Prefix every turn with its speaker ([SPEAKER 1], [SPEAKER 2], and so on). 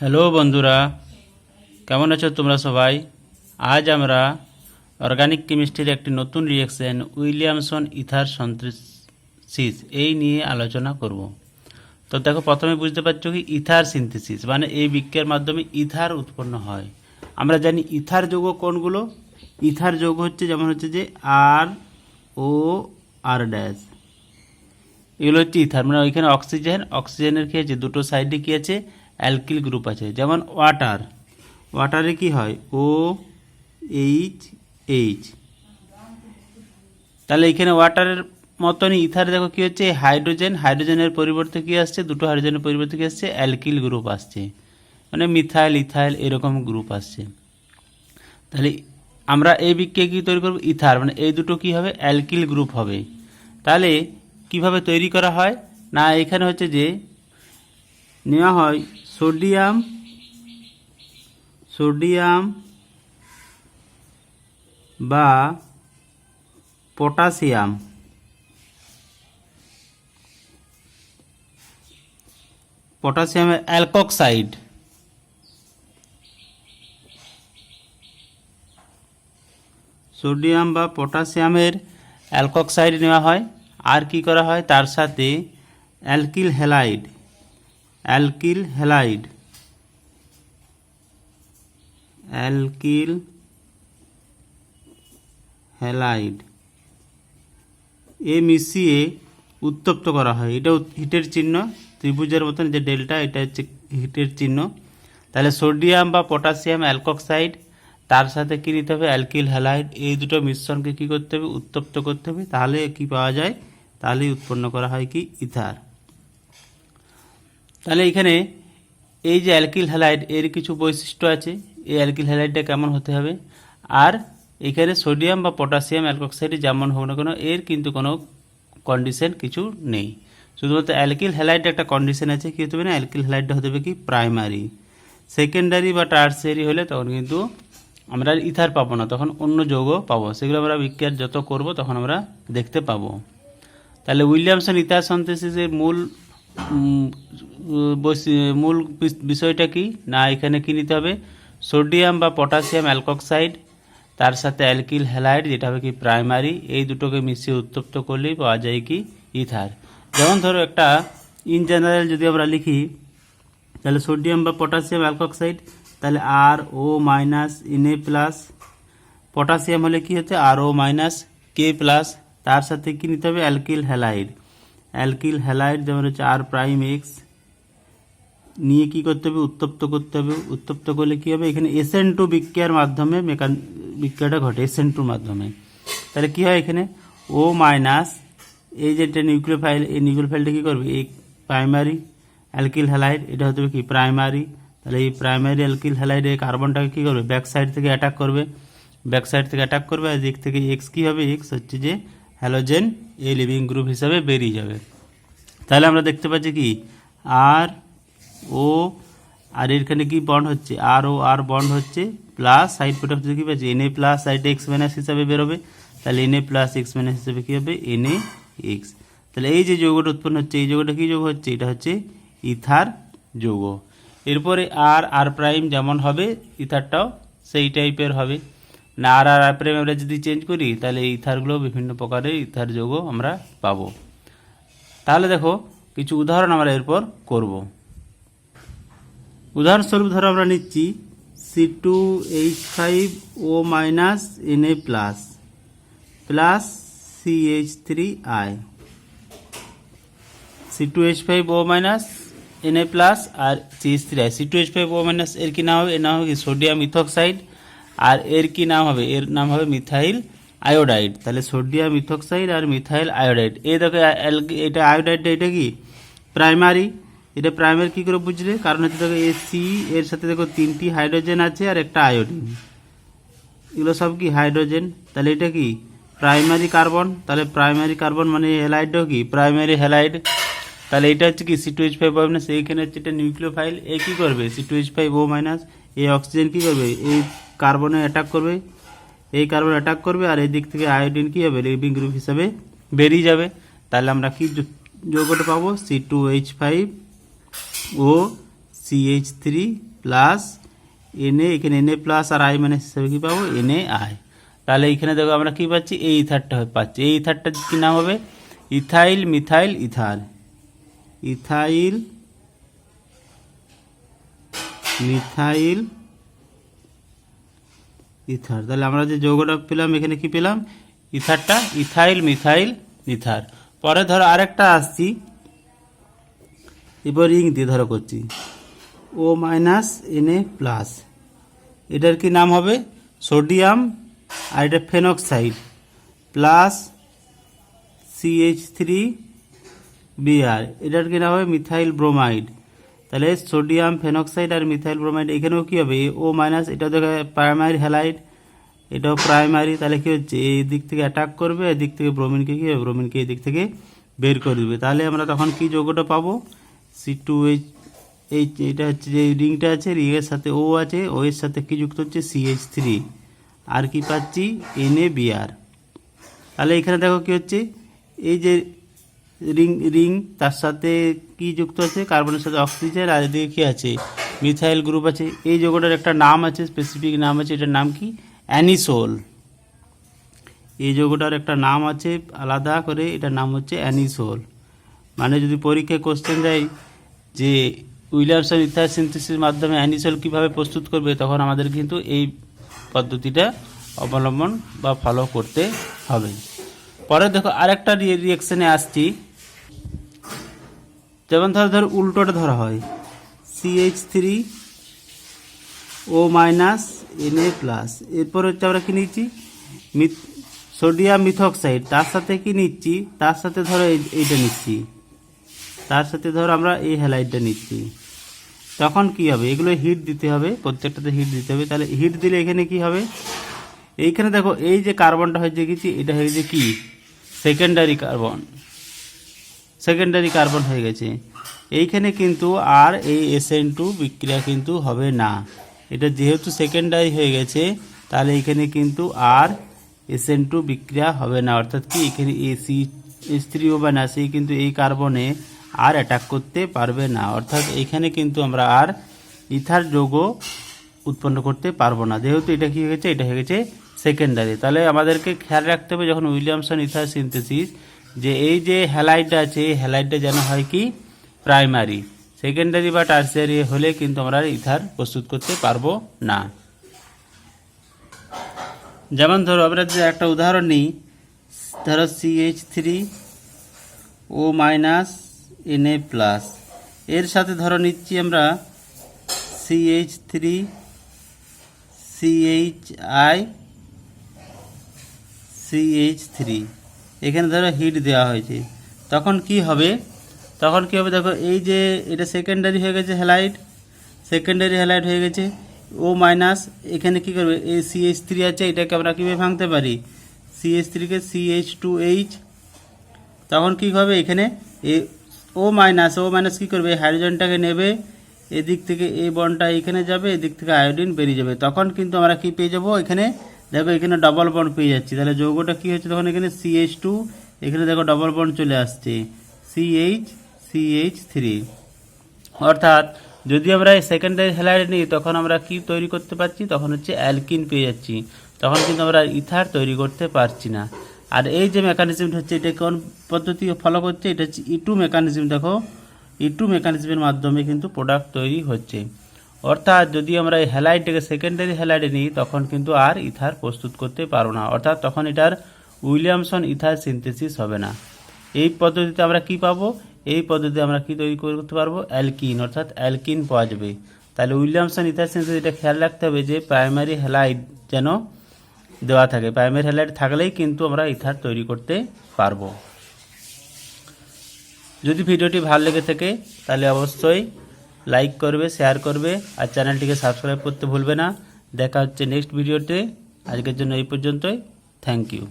[SPEAKER 1] Hello বন্ধুরা, কেমন আছো তোমরা সবাই? আজ আমরা অর্গানিক কেমিস্ট্রির একটি নতুন রিঅ্যাকশন উইলিয়ামসন ইথার সিনথেসিস এই নিয়ে আলোচনা করব। তো দেখো, প্রথমে বুঝতে পারছো কি ইথার সিনথেসিস মানে এই বিক্রিয়ার মাধ্যমে ইথার উৎপন্ন হয়। আমরা জানি ইথার যৌগ কোনগুলো। ইথার যৌগ হচ্ছে যেমন হচ্ছে যে আর ও আর ড্যাশ, এগুলো হচ্ছে ইথার। মানে ওইখানে অক্সিজেনের কি আছে, দুটো সাইডে কি আছে, অ্যালকিল গ্রুপ আছে। যেমন ওয়াটারে কি হয়, ও এইচ এইচ। তাহলে এখানে ওয়াটারের মতনই ইথারে দেখো কি হচ্ছে, হাইড্রোজেনের পরিবর্তে কি আসছে, দুটো হাইড্রোজেনের পরিবর্তে কি আসছে, অ্যালকিল গ্রুপ আসছে, মানে মিথাইল ইথাইল এরকম গ্রুপ আসছে। তাহলে আমরা এই বিক্রিয়া কি তৈরি করবো, ইথার, মানে এই দুটো কি হবে, অ্যালকিল গ্রুপ হবে। তাহলে কিভাবে তৈরি করা হয় না, এখানে হচ্ছে যে নেওয়া হয় সোডিয়াম বা পটাশিয়ামের অ্যালকক্সাইড, সোডিয়াম বা পটাশিয়ামের অ্যালকক্সাইড নেওয়া হয়। আর কি করা হয়, তার সাথে অ্যালকিল হ্যালাইড এ মিশিয়ে উত্তপ্ত করা হয়। এটা হিটের চিহ্ন, ত্রিভুজের মতন যে ডেল্টা, এটা হচ্ছে হিটের চিহ্ন। তাহলে সোডিয়াম বা পটাশিয়াম অ্যালকক্সাইড, তার সাথে কী নিতে হবে, অ্যালকিল হ্যালাইড, এই দুটো মিশ্রণকে কী করতে হবে, উত্তপ্ত করতে হবে। তাহলে কি পাওয়া যায়, তাহলেই উৎপন্ন করা হয় কি, ইথার। তাহলে এখানে এই যে অ্যালকিল হ্যালাইড, এর কিছু বৈশিষ্ট্য আছে। এই অ্যালকিল হ্যালাইডটা কেমন হতে হবে, আর এখানে সোডিয়াম বা পটাশিয়াম অ্যালকক্সাইড যেমন হোক না কেন, এর কিন্তু কোনো কন্ডিশন কিছু নেই। শুধুমাত্র অ্যালকিল হ্যালাইড একটা কন্ডিশন আছে, কী হতে হবে না, অ্যালকিল হ্যালাইডটা হতে হবে কি, প্রাইমারি। সেকেন্ডারি বা টার্সিয়ারি হলে তখন কিন্তু আমরা ইথার পাবো না, তখন অন্য যৌগ পাবো। সেগুলো আমরা বিক্রিয়া যত করব তখন আমরা দেখতে পাবো। তাহলে উইলিয়ামসন ইথার সিনথেসিসের মূল বিষয়টা কি না, এখানে কি নিতে হবে, সোডিয়াম বা পটাশিয়াম অ্যালকক্সাইড, তার সাথে অ্যালকিল হ্যালাইড যেটা হবে কি প্রাইমারি, এই দুটোকে মিশিয়ে উত্তপ্ত করলেই পাওয়া যায় কি ইথার। যেমন ধরো একটা ইন জেনারেল যদি আমরা লিখি, তাহলে সোডিয়াম বা পটাশিয়াম অ্যালকক্সাইড, তাহলে আর ও মাইনাস Na প্লাস, পটাশিয়াম হলে কি হচ্ছে আর ও মাইনাস কে প্লাস, তার সাথে কি নিতে হবে, অ্যালকিল হ্যালাইড যেমন হচ্ছে আর প্রাইম এক্স, নিয়ে কি করতে হবে, উত্তপ্ত করতে হবে। উত্তপ্ত করলে কি হবে, এখানে SN2 বিক্রিয়ার মাধ্যমে বিক্রিয়াটা ঘটে, SN2 মাধ্যমে। তাহলে কি হয়, এখানে ও মাইনাস, এই যেটা নিউক্লিওফাইল, এই নিউক্লিওফাইলটা কী করবে, এই প্রাইমারি অ্যালকিল হ্যালাইড, এটা হতে হবে কি প্রাইমারি। তাহলে এই প্রাইমারি অ্যালকিল হ্যালাইড এই কার্বনটাকে কী করবে, ব্যাক সাইড থেকে অ্যাটাক করবে, আর দিক থেকে এক্স কী হবে, এক্স হচ্ছে যে হ্যালোজেন, এই লিভিং গ্রুপ হিসাবে বেরিয়ে যাবে। তাহলে আমরা দেখতে পাচ্ছি কি আর ও, আর এখানে কি বন্ড হচ্ছে, আর ও আর বন্ড হচ্ছে, প্লাস সাইড প্রোডাক্ট কী পাচ্ছি, Na প্লাস সাইডে এক্স মাইনাস হিসাবে বেরোবে। তাহলে Na প্লাস এক্স মাইনাস হিসাবে কী হবে, NaX। তাহলে এই যে যৌগটা উৎপন্ন হচ্ছে, এই যৌগটা কী যৌগ হচ্ছে, এটা হচ্ছে ইথার যৌগ। এরপরে আর প্রাইম যেমন হবে, ইথারটাও সেই টাইপের হবে। না আর প্রাইম আমরা যদি চেঞ্জ করি, তাহলে এই ইথারগুলো বিভিন্ন প্রকারের ইথার যৌগ আমরা পাবো। তাহলে দেখো কিছু উদাহরণ আমরা এরপর করব। উদাহরণস্বরূপ ধরো আমরা নিচ্ছি C2H5O minus Na plus plus CH3I, C2H5O minus Na plus আর CH3I। C2H5O মাইনাস এর কি নাম হবে, এর নাম হবে কি সোডিয়াম ইথক্সাইড, আর এর কি নাম হবে, এর নাম হবে মিথাইল আয়োডাইড। তাহলে সোডিয়াম ইথক্সাইড আর মিথাইল আয়োডাইড, এই দেখো এটা আয়োডাইডটা, এটা কি প্রাইমারি। এটা প্রাইমারি কী করে বুঝলে, কারণ হচ্ছে দেখো সি এর সাথে দেখো 3টি হাইড্রোজেন আছে আর একটা আয়োডিন, এগুলো সব কি হাইড্রোজেন। তাহলে এটা কি প্রাইমারি কার্বন, তাহলে প্রাইমারি কার্বন মানে হ্যালাইডটাও কি প্রাইমারি হ্যালাইড। তাহলে এটা হচ্ছে কি C2H5O মাইনাস, এইখানে হচ্ছে এটা নিউক্লিওফাইল, এ কী করবে, C2H5O মাইনাস, এই অক্সিজেন কী করবে, এই কার্বনে অ্যাটাক করবে, আর এই দিক থেকে আয়োডিন কী হবে, লিভিং গ্রুপ হিসাবে বেরিয়ে যাবে। তাহলে আমরা কি যৌগটা পাবো, C2H5O CH3 প্লাস Na, এখানে Na প্লাস আর I মাইনাস হিসাবে কী পাবো, NaI। তাহলে এইখানে দেখো আমরা কী পাচ্ছি, এই ইথারটা পাচ্ছি। এই ইথারটার কী নাম হবে, ethyl methyl ether, ethyl methyl ether. তাহলে আমরা যে যৌগটা পেলাম এখানে কি পেলাম, ইথারটা, ইথাইল মিথাইল ইথার। পরে ধরো আরেকটা আসছি, এবার রিং দিয়ে ধরো করছি, O মাইনাস Na প্লাস, এটার কি নাম হবে সোডিয়াম, আর এটা ফেনক্সাইড প্লাস CH3Br, এটার কি নাম হবে মিথাইল ব্রোমাইড। তাহলে সোডিয়াম ফেনক্সাইড আর মিথাইল ব্রোমাইড, এখানেও কী হবে O মাইনাস, এটা দেখো প্রাইমারি হ্যালাইড, এটাও প্রাইমারি। তাহলে কী হচ্ছে, এই দিক থেকে অ্যাটাক করবে, এদিক থেকে ব্রোমিনকে কী হবে, ব্রোমিনকে এই দিক থেকে বের করে দেবে। তাহলে আমরা তখন কি যৌগটা পাবো, C2H, এটা হচ্ছে যে রিংটা আছে, রিংয়ের সাথে O আছে, O এর সাথে কি যুক্ত হচ্ছে CH3, আর কি পাচ্ছি NaBr। তাহলে এখানে দেখো কি হচ্ছে, এই যে রিং তার সাথে কি যুক্ত আছে, কার্বনের সাথে অক্সিজেন, আর এদিকে কি আছে মিথাইল গ্রুপ আছে। এই যৌগটার একটা নাম আছে, স্পেসিফিক নাম আছে, এটার নাম কি অ্যানিসোল। এই যৌগটার একটা নাম আছে আলাদা করে, এটার নাম হচ্ছে অ্যানিসোল। মানে যদি পরীক্ষায় কোশ্চেন দেয় যে উইলিয়ামসন ইথার সিনথেসিসের মাধ্যমে অ্যানিসোল কীভাবে প্রস্তুত করবে, তখন আমাদের কিন্তু এই পদ্ধতিটা অবলম্বন বা ফলো করতে হবে। পরে দেখো আরেকটা রিয়াকশানে আসছি, যেমন ধরো উল্টোটা ধরা হয়, CH3O মাইনাস Na প্লাস, এরপর হচ্ছে আমরা কি নিচ্ছি সোডিয়াম মিথক্সাইড, তার সাথে কি নিচ্ছি, তার সাথে ধরো এইটা নিচ্ছি, তার সাথে ধরো আমরা এই হ্যালাইডটা নিচ্ছি। তখন কি হবে, এগুলো হিট দিতে হবে, প্রত্যেকটাতে হিট দিতে হবে। তাহলে হিট দিলে এখানে কি হবে, এইখানে দেখো এই যে কার্বনটা হয়ে গেছে, এটা হয়ে গেছে কি সেকেন্ডারি কার্বন, সেকেন্ডারি কার্বন হয়ে গেছে। এইখানে কিন্তু আর এই SN2 বিক্রিয়া কিন্তু হবে না, এটা যেহেতু সেকেন্ডারি হয়ে গেছে, তাহলে এখানে কিন্তু আর SN2 বিক্রিয়া হবে না, অর্থাৎ কি এখানে CH3O না, সেই কিন্তু এই কার্বনে আর অ্যাটাক করতে পারবে না, অর্থাৎ এখানে কিন্তু আমরা আর ইথার যৌগ উৎপন্ন করতে পারবো না, যেহেতু এটা কি হয়ে গেছে, এটা হয়ে গেছে সেকেন্ডারি। তাহলে আমাদেরকে খেয়াল রাখতে হবে যখন উইলিয়ামসন ইথার সিনথেসিস, যে এই যে হ্যালাইডটা আছে, এই হ্যালাইডটা যেন হয় কি প্রাইমারি, সেকেন্ডারি বা টার্সিয়ারি হলে কিন্তু আমরা ইথার প্রস্তুত করতে পারবো না। যেমন ধরো আমরা যে একটা উদাহরণ নিই, ধরো CH3O মাইনাস Na প্লাস, এর সাথে ধরো নিচ্ছি আমরা CH3CHI CH3, এখানে ধরো হিট দেওয়া হয়েছে। তখন কি হবে, দেখো এই যে এটা সেকেন্ডারি হয়ে গেছে হ্যালাইড, সেকেন্ডারি হ্যালাইড হয়ে গেছে। O মাইনাস এখানে কি করবে, এই CH3 আছে, এটাকে আমরা কীভাবে ভাঙতে পারি, CH3কে CH2H। তখন কি হবে, এখানে এই O মাইনাস কী করবে, হাইড্রোজেনটাকে নেবে, এদিক থেকে এই বন্ডটা এখানে যাবে, এদিক থেকে আয়োডিন বেরিয়ে যাবে। তখন কিন্তু আমরা কি পেয়ে যাবো, এখানে দেখো এখানে ডবল বন্ড পেয়ে যাচ্ছি। তাহলে যৌগটা কী হচ্ছে, তখন এখানে CH2, এখানে দেখো ডবল বন্ড চলে আসছে CH3। অর্থাৎ যদি আমরা এই সেকেন্ডারি হ্যালাইড নিই, তখন আমরা কি তৈরি করতে পারছি, তখন হচ্ছে অ্যালকিন পেয়ে যাচ্ছি, তখন কিন্তু আমরা ইথার তৈরি করতে পারছি না। আর এই যে মেকানিজমটা হচ্ছে, এটা কোন পদ্ধতি ফলো করছে, এটা হচ্ছে E2 মেকানিজম। দেখো E2 মেকানিজমের মাধ্যমে কিন্তু প্রোডাক্ট তৈরি হচ্ছে। অর্থাৎ যদি আমরা এই হ্যালাইডটাকে সেকেন্ডারি হ্যালাইডে নিই, তখন কিন্তু আর ইথার প্রস্তুত করতে পারবো না, অর্থাৎ তখন এটার উইলিয়ামসন ইথার সিনথেসিস হবে না। এই পদ্ধতিতে আমরা কি পাবো, এই পদ্ধতিতে আমরা কি তৈরি করতে পারবো, অ্যালকিন, অর্থাৎ অ্যালকিন পাওয়া যাবে। তাহলে উইলিয়ামসন ইথার সিনথেসিস, এটা খেয়াল রাখতে হবে যে প্রাইমারি হ্যালাইড যেন দেওয়া থাকে, প্রাইমারি হ্যালাইড থাকলেই কিন্তু আমরা ইথার তৈরি করতে পারবো। যদি ভিডিওটি ভালো লেগে থাকে তাহলে অবশ্যই লাইক করবে, শেয়ার করবে, আর চ্যানেলটিকে সাবস্ক্রাইব করতে ভুলবে না। দেখা হচ্ছে নেক্সট ভিডিওতে। আজকের জন্য এই পর্যন্তই। Thank you.